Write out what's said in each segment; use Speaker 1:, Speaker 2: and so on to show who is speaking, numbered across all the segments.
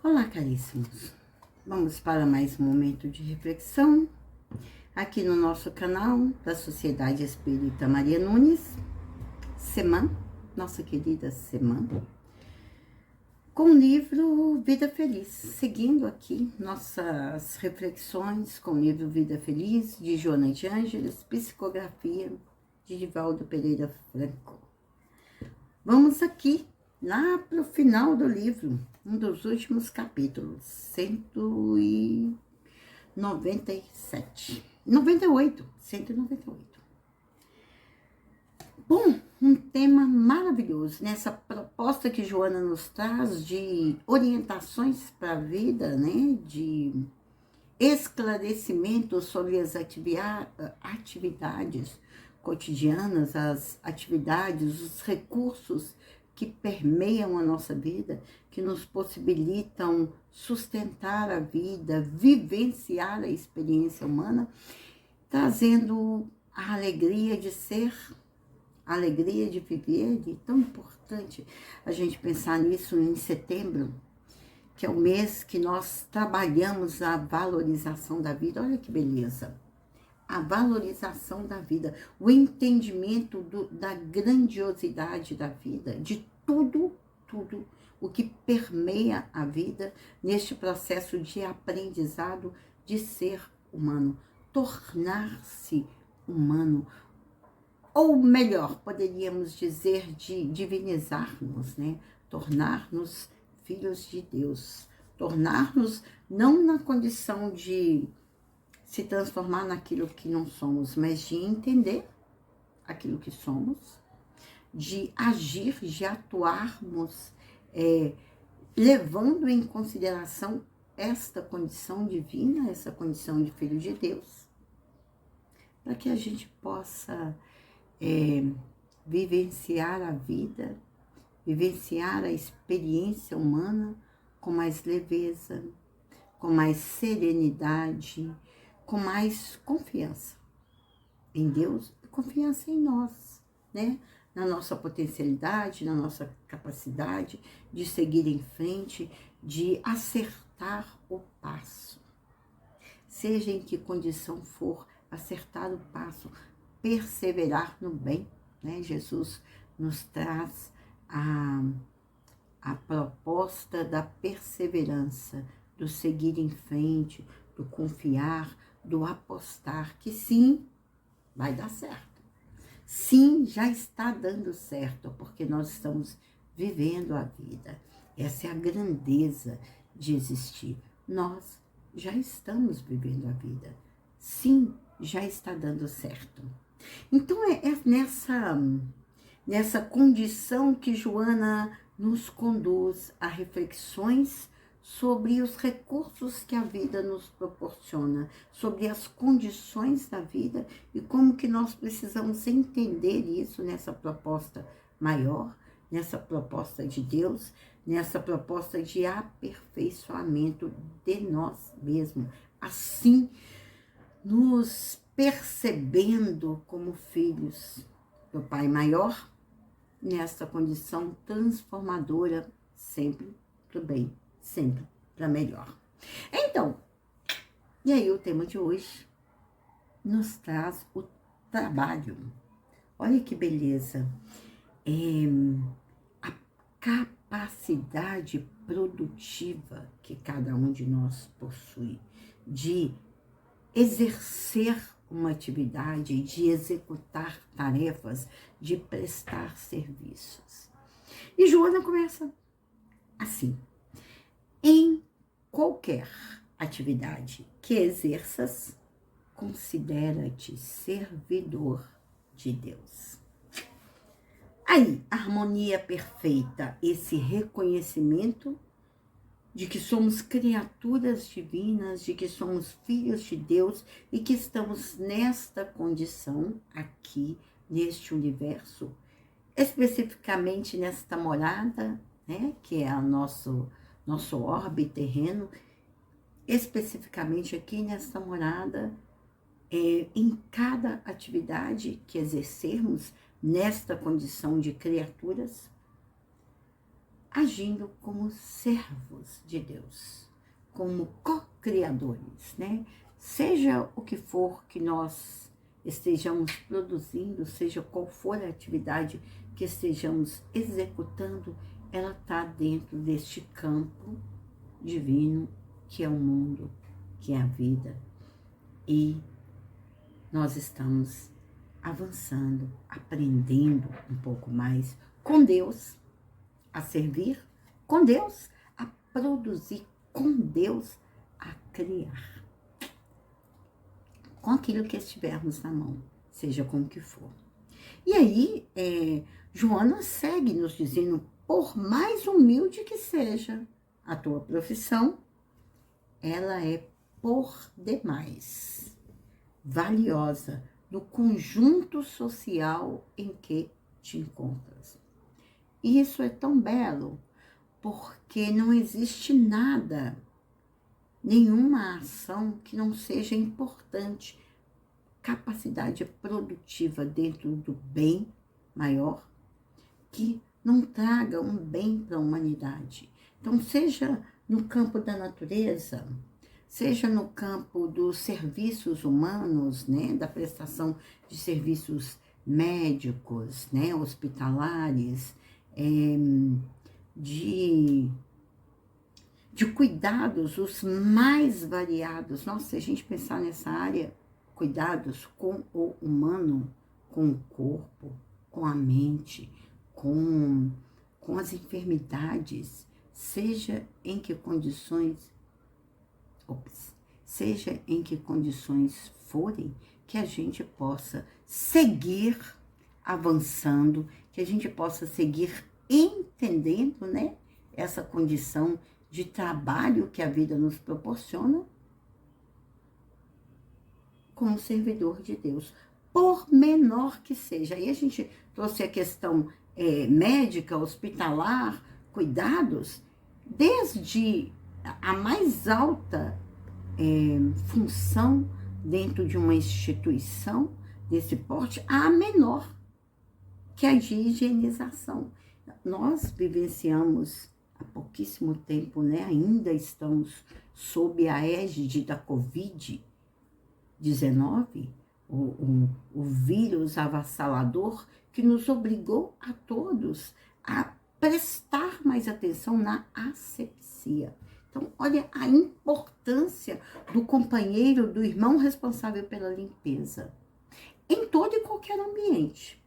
Speaker 1: Olá, caríssimos. Vamos para mais um momento de reflexão aqui no nosso canal da Sociedade Espírita Maria Nunes, Semã, nossa querida Semã, com o livro Vida Feliz, seguindo aqui nossas reflexões com o livro Vida Feliz, de Joana de Ângeles, psicografia de Divaldo Pereira Franco. Vamos aqui lá para o final do livro, um dos últimos capítulos, 198. Bom, um tema maravilhoso, nessa proposta que Joana nos traz de orientações para a vida, né, de esclarecimento sobre as atividades cotidianas, as atividades, os recursos que permeiam a nossa vida, que nos possibilitam sustentar a vida, vivenciar a experiência humana, trazendo a alegria de ser, a alegria de viver. E tão importante a gente pensar nisso em setembro, que é o mês que nós trabalhamos a valorização da vida. Olha que beleza! A valorização da vida, o entendimento da grandiosidade da vida, de tudo o que permeia a vida neste processo de aprendizado de ser humano, tornar-se humano, ou melhor, poderíamos dizer de divinizar-nos, né? Tornar-nos filhos de Deus, tornar-nos não na condição de se transformar naquilo que não somos, mas de entender aquilo que somos, de agir, de atuarmos, levando em consideração esta condição divina, essa condição de filho de Deus, para que a gente possa vivenciar a vida, vivenciar a experiência humana com mais leveza, com mais serenidade, com mais confiança em Deus e confiança em nós, né? Na nossa potencialidade, na nossa capacidade de seguir em frente, de acertar o passo. Seja em que condição for, acertar o passo, perseverar no bem, né? Jesus nos traz a proposta da perseverança, do seguir em frente, do confiar, do apostar, que sim, vai dar certo. Sim, já está dando certo, porque nós estamos vivendo a vida. Essa é a grandeza de existir. Nós já estamos vivendo a vida. Sim, já está dando certo. Então, é nessa condição que Joana nos conduz a reflexões sobre os recursos que a vida nos proporciona, sobre as condições da vida e como que nós precisamos entender isso nessa proposta maior, nessa proposta de Deus, nessa proposta de aperfeiçoamento de nós mesmos, assim nos percebendo como filhos do Pai maior, nessa condição transformadora, sempre para o bem, sempre para melhor. Então, e aí o tema de hoje nos traz o trabalho. Olha que beleza! A capacidade produtiva que cada um de nós possui de exercer uma atividade, de executar tarefas, de prestar serviços. E Joana começa assim: em qualquer atividade que exerças, considera-te servidor de Deus. Aí, a harmonia perfeita, esse reconhecimento de que somos criaturas divinas, de que somos filhos de Deus e que estamos nesta condição aqui, neste universo, especificamente nesta morada, né, que é o nosso orbe terreno, especificamente aqui nesta morada, em cada atividade que exercermos nesta condição de criaturas, agindo como servos de Deus, como co-criadores, né? Seja o que for que nós estejamos produzindo, seja qual for a atividade que estejamos executando, ela está dentro deste campo divino que é o mundo, que é a vida. E nós estamos avançando, aprendendo um pouco mais com Deus, a servir com Deus, a produzir com Deus, a criar. Com aquilo que estivermos na mão, seja com o que for. E aí, Joana segue nos dizendo, por mais humilde que seja a tua profissão, ela é por demais valiosa no conjunto social em que te encontras. E isso é tão belo, porque não existe nada, nenhuma ação que não seja importante, capacidade produtiva dentro do bem maior, que não traga um bem para a humanidade. Então, seja no campo da natureza, seja no campo dos serviços humanos, né, da prestação de serviços médicos, né, hospitalares, de cuidados os mais variados. Nossa, se a gente pensar nessa área, cuidados com o humano, com o corpo, com a mente, com as enfermidades, seja em que condições forem, que a gente possa seguir avançando, que a gente possa seguir entendendo, né, essa condição de trabalho que a vida nos proporciona como servidor de Deus, por menor que seja. Aí a gente trouxe a questão médica, hospitalar, cuidados, desde a mais alta função dentro de uma instituição desse porte, a menor, que é a de higienização. Nós vivenciamos há pouquíssimo tempo, né? Ainda estamos sob a égide da Covid-19, o vírus avassalador que nos obrigou a todos a prestar mais atenção na asepsia. Então, olha a importância do companheiro, do irmão responsável pela limpeza, em todo e qualquer ambiente.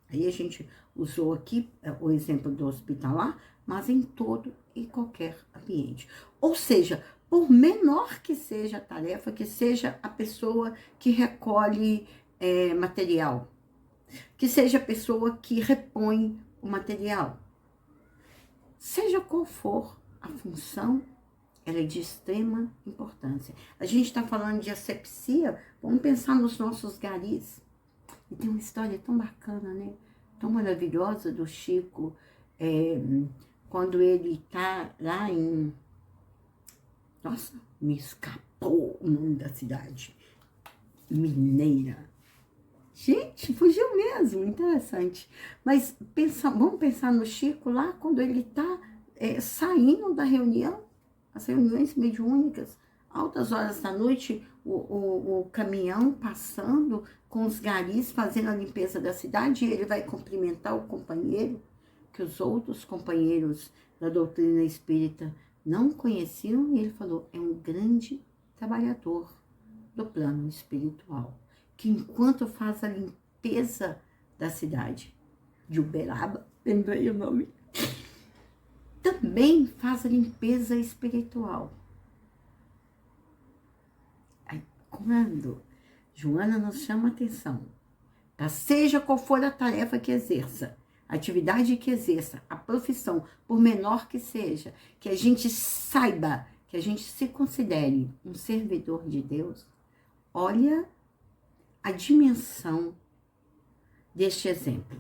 Speaker 1: Aí a gente usou aqui o exemplo do hospitalar, mas em todo e qualquer ambiente. Ou seja, por menor que seja a tarefa, que seja a pessoa que recolhe material, que seja a pessoa que repõe o material, seja qual for a função, ela é de extrema importância. A gente está falando de asepsia, vamos pensar nos nossos garis. E tem uma história tão bacana, né? Tão maravilhosa do Chico, quando ele está lá em... Nossa, me escapou o nome da cidade. Mineira. Gente, fugiu mesmo, interessante. Mas vamos pensar no Chico lá, quando ele está saindo da reunião, as reuniões mediúnicas, altas horas da noite, o caminhão passando com os garis, fazendo a limpeza da cidade, e ele vai cumprimentar o companheiro, que os outros companheiros da doutrina espírita não conheciam, e ele falou, é um grande trabalhador do plano espiritual, que enquanto faz a limpeza da cidade de Uberaba, lembrei o nome, também faz a limpeza espiritual. Aí, quando Joana nos chama a atenção, tá? Seja qual for a tarefa que exerça, a atividade que exerça, a profissão, por menor que seja, que a gente saiba, que a gente se considere um servidor de Deus, olha a dimensão deste exemplo.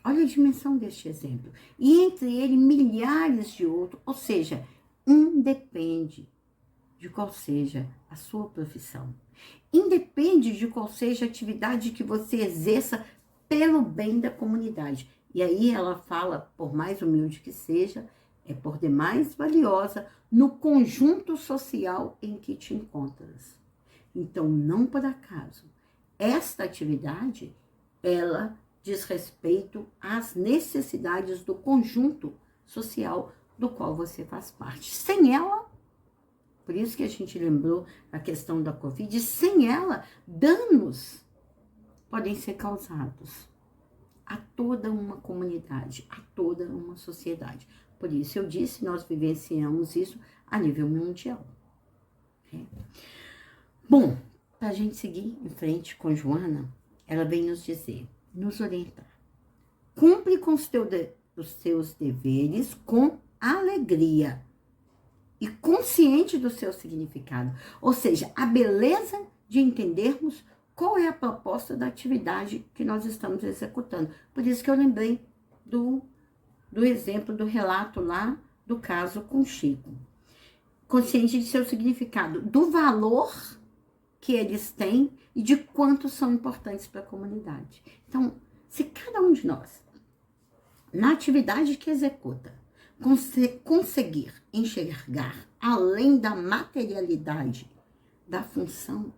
Speaker 1: Olha a dimensão deste exemplo. E entre ele, milhares de outros. Ou seja, independe de qual seja a sua profissão. Independe de qual seja a atividade que você exerça pelo bem da comunidade. E aí ela fala, por mais humilde que seja, é por demais valiosa no conjunto social em que te encontras. Então, não por acaso, esta atividade, ela diz respeito às necessidades do conjunto social do qual você faz parte. Sem ela, por isso que a gente lembrou a questão da Covid, sem ela, danos podem ser causados a toda uma comunidade, a toda uma sociedade. Por isso eu disse, nós vivenciamos isso a nível mundial. Né? Bom, para a gente seguir em frente com Joana, ela vem nos dizer, nos orientar. Cumpre com os seus deveres com alegria e consciente do seu significado. Ou seja, a beleza de entendermos qual é a proposta da atividade que nós estamos executando. Por isso que eu lembrei do exemplo, do relato lá, do caso com Chico. Consciente de seu significado, do valor que eles têm e de quanto são importantes para a comunidade. Então, se cada um de nós, na atividade que executa, conseguir enxergar além da materialidade da função,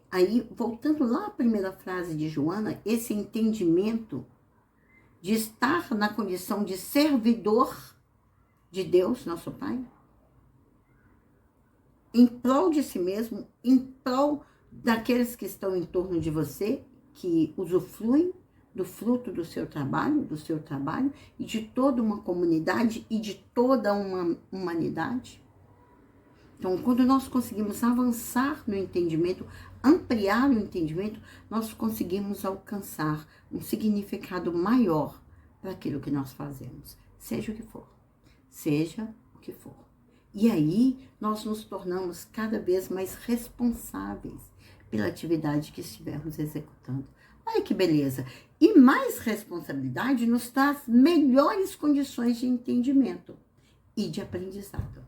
Speaker 1: aí, voltando lá à primeira frase de Joana, esse entendimento de estar na condição de servidor de Deus, nosso Pai, em prol de si mesmo, em prol daqueles que estão em torno de você, que usufruem do fruto do seu trabalho e de toda uma comunidade e de toda uma humanidade. Então, quando nós conseguimos avançar no entendimento, ampliar o entendimento, nós conseguimos alcançar um significado maior para aquilo que nós fazemos, seja o que for, seja o que for. E aí, nós nos tornamos cada vez mais responsáveis pela atividade que estivermos executando. Olha que beleza! E mais responsabilidade nos traz melhores condições de entendimento e de aprendizado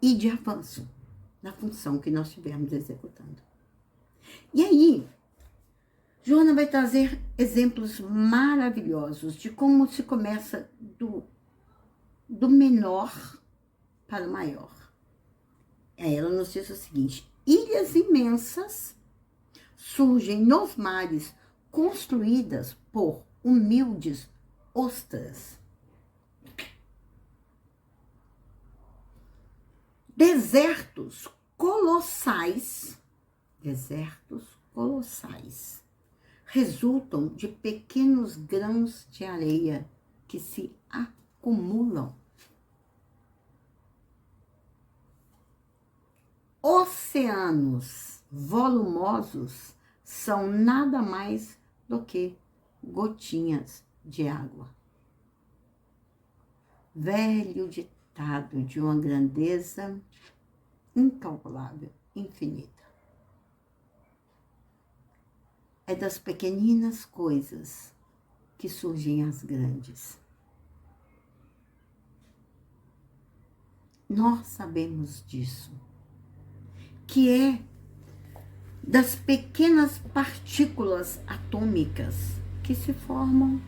Speaker 1: e de avanço na função que nós estivermos executando. E aí, Joana vai trazer exemplos maravilhosos de como se começa do menor para o maior. Aí ela nos diz o seguinte: ilhas imensas surgem nos mares construídas por humildes ostras. Desertos colossais resultam de pequenos grãos de areia que se acumulam. Oceanos volumosos são nada mais do que gotinhas de água. Velho ditado de uma grandeza incalculável, infinita. É das pequeninas coisas que surgem as grandes. Nós sabemos disso, que é das pequenas partículas atômicas que se formam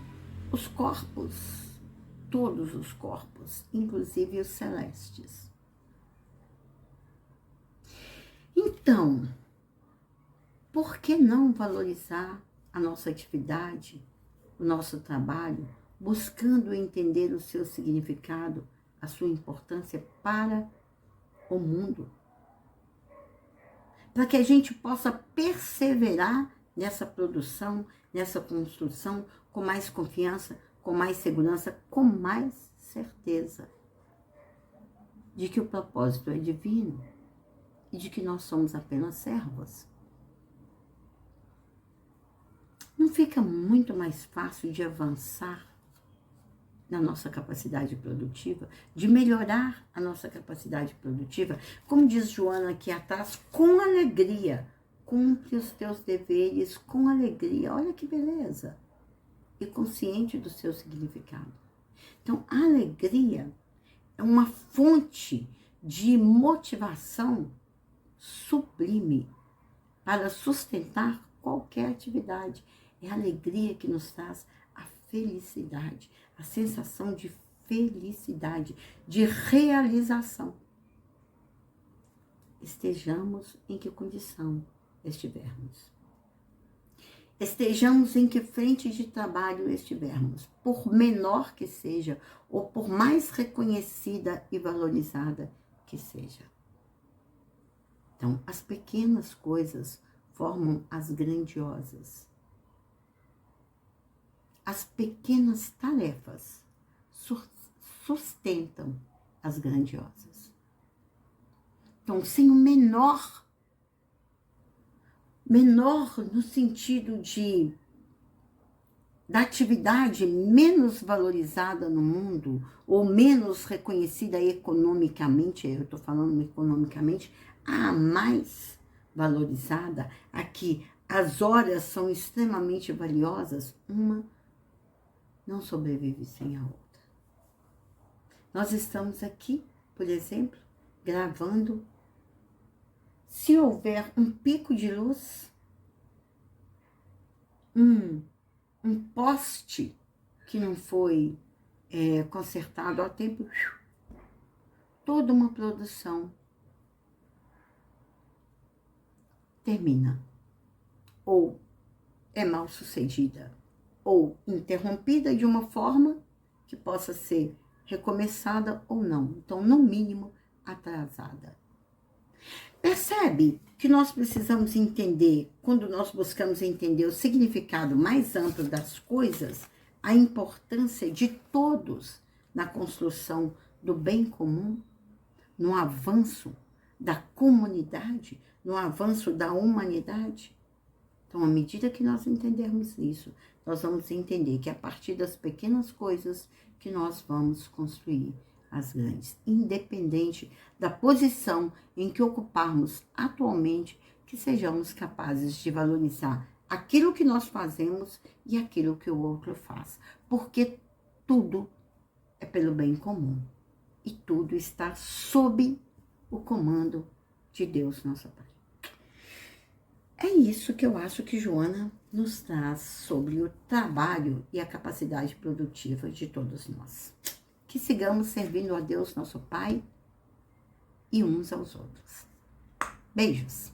Speaker 1: os corpos, todos os corpos, inclusive os celestes. Então, por que não valorizar a nossa atividade, o nosso trabalho, buscando entender o seu significado, a sua importância para o mundo? Para que a gente possa perseverar nessa produção, nessa construção, com mais confiança, com mais segurança, com mais certeza de que o propósito é divino e de que nós somos apenas servos. Não fica muito mais fácil de avançar na nossa capacidade produtiva, de melhorar a nossa capacidade produtiva? Como diz Joana aqui atrás, com alegria, cumpre os teus deveres com alegria. Olha que beleza! E consciente do seu significado. Então, a alegria é uma fonte de motivação sublime para sustentar qualquer atividade. É a alegria que nos traz a felicidade, a sensação de felicidade, de realização. Estejamos em que condição estivermos. Estejamos em que frente de trabalho estivermos, por menor que seja, ou por mais reconhecida e valorizada que seja. Então, as pequenas coisas formam as grandiosas. As pequenas tarefas sustentam as grandiosas. Então, sem o menor no sentido da atividade menos valorizada no mundo, ou menos reconhecida economicamente, eu estou falando economicamente, a mais valorizada, a que as horas são extremamente valiosas, uma não sobrevive sem a outra. Nós estamos aqui, por exemplo, gravando. Se houver um pico de luz, um poste que não foi consertado a tempo, toda uma produção termina, ou é mal sucedida, ou interrompida de uma forma que possa ser recomeçada ou não. Então, no mínimo, atrasada. Percebe que nós precisamos entender, quando nós buscamos entender o significado mais amplo das coisas, a importância de todos na construção do bem comum, no avanço da comunidade, no avanço da humanidade? Então, à medida que nós entendermos isso, nós vamos entender que é a partir das pequenas coisas que nós vamos construir as grandes, independente da posição em que ocuparmos atualmente, que sejamos capazes de valorizar aquilo que nós fazemos e aquilo que o outro faz, porque tudo é pelo bem comum e tudo está sob o comando de Deus, nosso Pai. É isso que eu acho que Joana nos traz sobre o trabalho e a capacidade produtiva de todos nós. Que sigamos servindo a Deus, nosso Pai, e uns aos outros. Beijos!